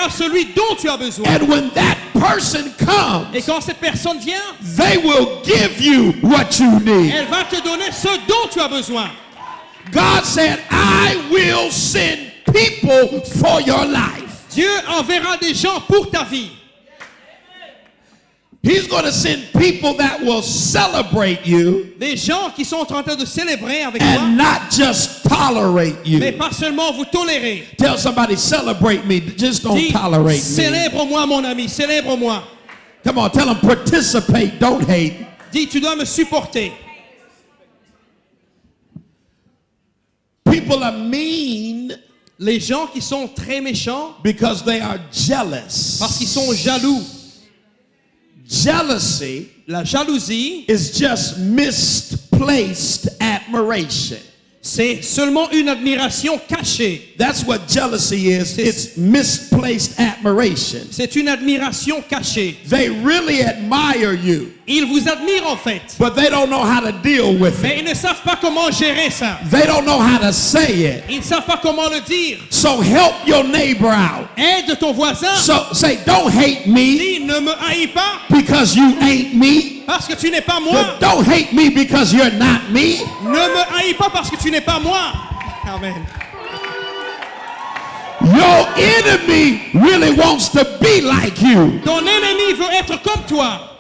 enverra celui dont tu as besoin. And when that person comes, Et quand cette personne vient, they will give you what you need. elle va te donner ce dont tu as besoin. God said, I will send people for your life. Dieu enverra des gens pour ta vie. He's going to send people that will celebrate you Des gens qui sont en train de célébrer avec and toi, not just tolerate mais you. pas seulement vous tolérer. Tell somebody, celebrate me, just don't Dis, tolerate me. célèbre-moi mon ami, célèbre-moi. Come on, tell them, participate, don't hate. Dis, tu dois me supporter. People are mean Les gens qui sont très méchants because they are jealous. parce qu'ils sont jaloux. Jealousy La jalousie, is just misplaced admiration. c'est seulement une admiration cachée. That's what jealousy is. It's misplaced admiration. C'est une admiration cachée. They really admire you, Ils vous admirent en fait, but they don't know how to deal with mais it. ils ne savent pas comment gérer ça. They don't know how to say it. Ils ne savent pas comment le dire. So help your neighbor out. Aide ton voisin. So say, don't hate me Dis, ne me haïs pas because you ain't me. parce que tu n'es pas moi. Don't hate me because you're not me. Ne me haïs pas parce que tu n'es pas moi. Amen. Your enemy really wants to be like you. Ton ennemi veut être comme toi.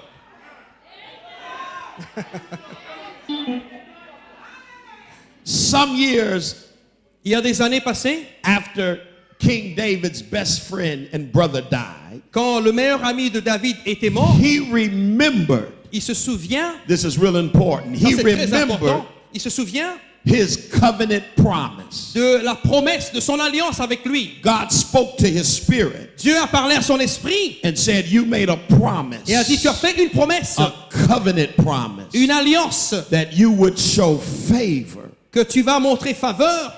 Some years Il y a des années passées, after King David's best friend and brother died, quand le meilleur ami de David était mort, he remembered, il se souvient, this is real important, ça he c'est très remembered important, il se souvient his covenant promise. de la promesse de son alliance avec lui. God spoke to his spirit Dieu a parlé à son esprit and said, you made a promise, et a dit, tu as fait une promesse, a covenant promise, une alliance, that you would show favor que tu vas montrer faveur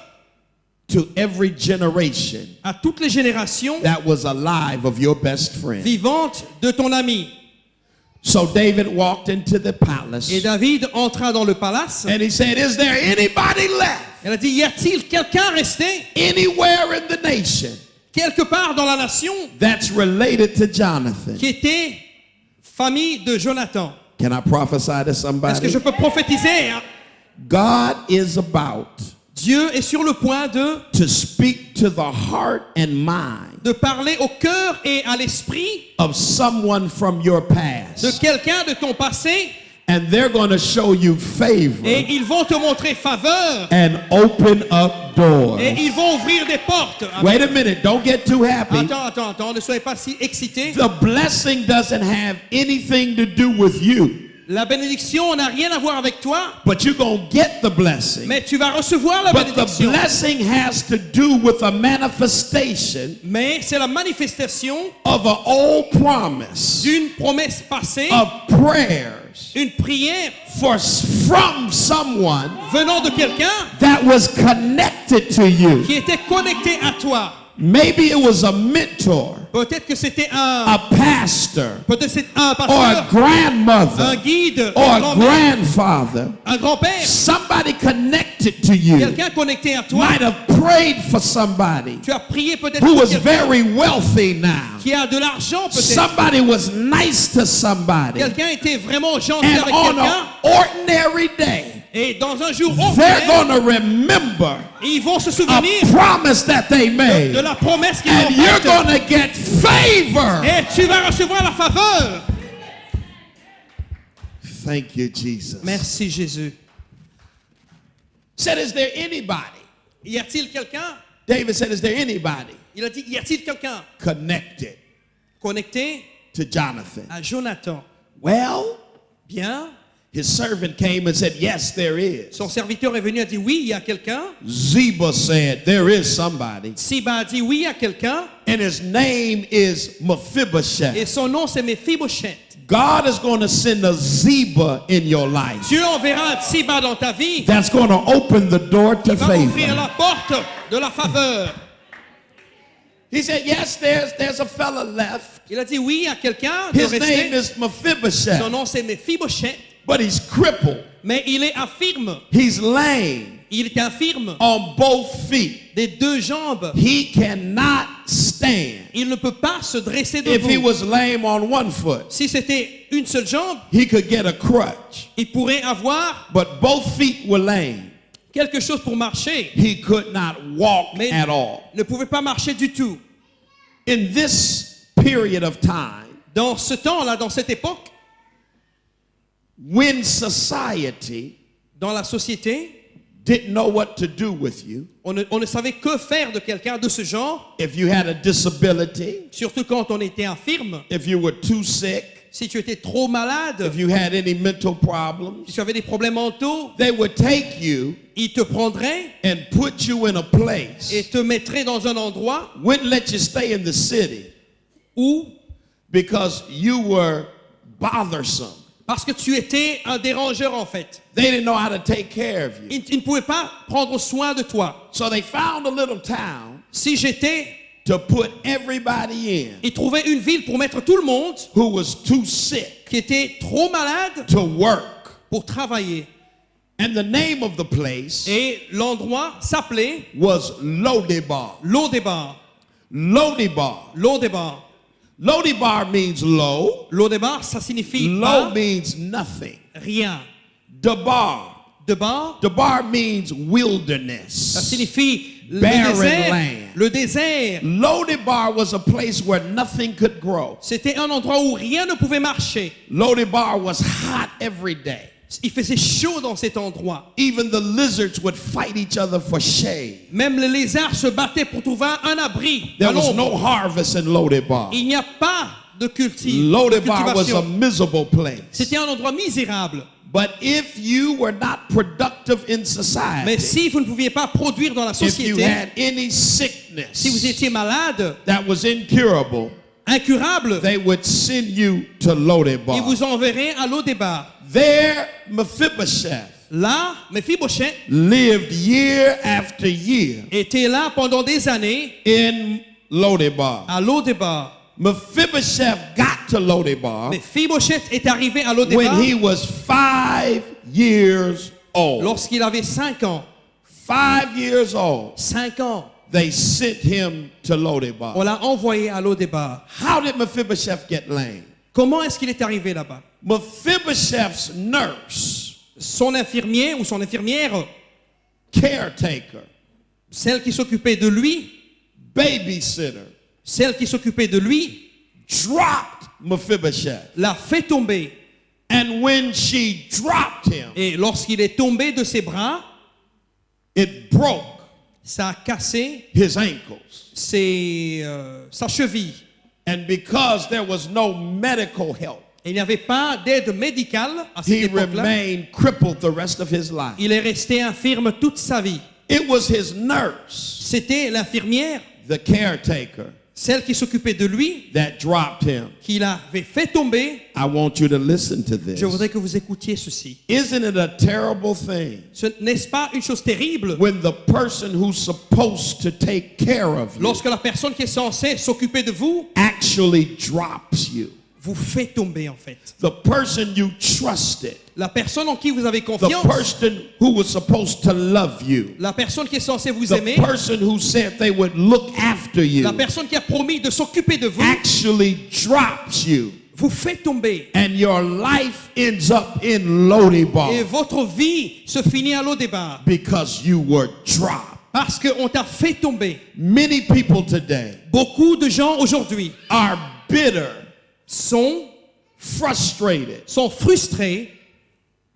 to every generation à toutes les générations that was alive of your best friend. vivantes de ton ami. So David walked into the palace Et David entra dans le palace. and he said, is there anybody left Elle a dit, y a-t-il quelqu'un resté anywhere in the nation quelque part dans la nation that's related to Jonathan? qui était famille de Jonathan? Can I prophesy to Est-ce que somebody? je peux prophétiser? Hein? God is about Dieu est sur le point to speak to the heart and mind de parler au cœur et à l'esprit of someone from your de past, quelqu'un de ton passé and they're going to show you favor et ils vont te montrer faveur and open up doors. et ils vont ouvrir des portes. Wait a minute, don't get too happy. Attends, ne soyez pas si excités. The blessing doesn't have anything to do with you, La bénédiction n'a rien à voir avec toi, but you're going to get the blessing. mais tu vas recevoir la But the bénédiction. blessing has to do with a manifestation Mais c'est la manifestation of an old promise d'une promesse passée, of prayers une prière from someone venant de quelqu'un that was connected to you. qui était connecté à toi. Maybe it was a mentor, Peut-être que c'était a pastor, peut-être c'est un or a pasteur, un grandmother, guide, or un a grand-mère, grandfather. un grand-père, Somebody connected to you quelqu'un connecté à toi. might have prayed for somebody Tu as prié peut-être who pour was quelqu'un very wealthy now. qui a de l'argent peut-être. Somebody was nice to somebody. Quelqu'un était vraiment gentil And avec on quelqu'un. an ordinary day, Et dans un jour they're ordinaire, going to remember ils vont se a souvenir promise that they de made. la promesse qu'ils And ont you're faite. going to get favor. Et tu vas recevoir la faveur. Thank you, Jesus. Merci Jésus. Said, is there anybody? Y a-t-il quelqu'un? David said, is there anybody Il a dit, y a-t-il quelqu'un connected connecté to Jonathan? à Jonathan? Well, Bien. his servant came and said, yes, there is. Son serviteur est venu et a dit, oui, il y a quelqu'un. Ziba said, there is somebody. Siba a dit, oui, il y a quelqu'un. And his name is Et Mephibosheth. son nom, c'est Mephibosheth. God is going to send a Ziba in your life. Dieu enverra un Siba dans ta vie. That's going to open the door to Il va ouvrir favor. la porte de la faveur. He said, yes, there's a fella left. Il a dit, oui, il y a quelqu'un de His name resté. is Son Mephibosheth, nom, c'est Mephibosheth. but he's crippled. Mais il est infirme. He's lame Il est infirme on both feet. des deux jambes. He cannot stand. Il ne peut pas se dresser If he debout. was lame on one foot, Si c'était une seule jambe, he could get a crutch. il pourrait avoir But both feet were lame. quelque chose pour marcher, He could not walk mais at all. ne pouvait pas marcher du tout. In this period of time, Dans ce temps-là, dans cette époque, when society dans la société, didn't know what to do with you, on ne savait que faire de quelqu'un de ce genre, if you had a disability, surtout quand on était infirme. if you were too sick, Si tu étais trop malade, if you had any mental problems, si tu avais des problèmes mentaux, they would take you ils te prendraient and put you in a place. et te mettraient dans un endroit Wouldn't let you stay in the city où, because you were bothersome. parce que tu étais un dérangeur en fait, They didn't know how to take care of you. ils ne pouvaient pas prendre soin de toi. So they found a little town Si j'étais, to put everybody in ils trouvaient une ville pour mettre tout le monde who was too sick qui était trop malade to work. pour travailler. And the name of the place Et l'endroit s'appelait was Lodebar. Lodebar. Lodebar. Lodebar. Lodebar means low. Lodebar, ça signifie Low bas, means nothing. rien. Debar. Debar, Debar means ça wilderness. signifie le Barren désert. land. Le désert. Lodebar was a place where nothing could grow. C'était un endroit où rien ne pouvait marcher. Lodebar was hot every day. Il faisait chaud dans cet endroit. Even the lizards would fight each other for shade. Même les lézards se battaient pour trouver un abri. à There was l'ombre. no harvest in Lodebar. Il n'y a pas de Lodebar was a cultivation. miserable place. C'était un endroit misérable. But if you were not productive in Mais society, si vous ne pouviez pas produire dans la if you société, had any si vous sickness étiez malade, that was incurable, incurable, they would send you to ils Lodebar. vous enverraient à Lodebar. There, Mephibosheth Là, Mephibosheth lived year after year était là pendant des années in Lodebar. à Lodebar. Mephibosheth got to Lodebar Mephibosheth est arrivé à when Lodebar he was 5 years old. lorsqu'il avait 5 ans. 5 years old. 5 ans. They sent him to On Lodebar. l'a envoyé à Lodebar. How did Mephibosheth get lame? Comment est-ce qu'il est arrivé là-bas? Mephibosheth's nurse, Son infirmier ou son infirmière, caretaker, celle qui s'occupait de lui, babysitter, celle qui s'occupait de lui, dropped Mephibosheth. l'a fait tomber. And when she dropped him, Et lorsqu'il est tombé de ses bras, it broke ça a cassé his ankles. sa cheville. And because there was no medical help, Et il n'y avait pas d'aide médicale à cette he époque-là. remained crippled the rest of his life. Il est resté infirme toute sa vie. It was his nurse, C'était l'infirmière, the caretaker, celle qui s'occupait de lui, that dropped him. qui l'avait fait tomber. I want you to listen to this. Je voudrais que vous écoutiez ceci. Isn't it a terrible thing N'est-ce pas une chose terrible when the person who's supposed to take care of you lorsque la personne qui est censée s'occuper de vous actually drops you? vous fait tomber en fait. The person you trusted, La personne en qui vous avez the confiance, person who was supposed to love you, la personne qui est censée vous the aimer, person who said they would look after you, la personne qui a promis de s'occuper de vous, actually drops you, vous fait tomber. and your life ends up in Lodebar Et votre vie se finit à Lodebar because you were dropped. parce qu'on t'a fait tomber. Many people today Beaucoup de gens aujourd'hui are bitter, sont frustrated, frustrés,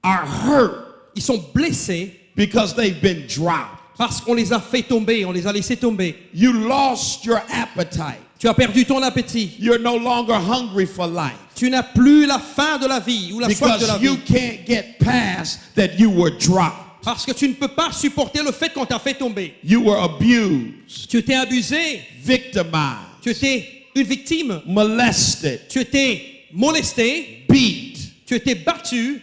are hurt ils sont blessés because they've been dropped. parce qu'on les a fait tomber, on les a laissés tomber. You lost your appetite. Tu as perdu ton appétit. You're no longer hungry for life Tu n'as plus la faim de la vie ou la soif de la because you vie. can't get past that you were dropped. Parce que tu ne peux pas supporter le fait qu'on t'a fait tomber. You were abused, Tu étais abusé, victimized, tu étais une victime, molested, tu étais molesté, beat, tu étais battu,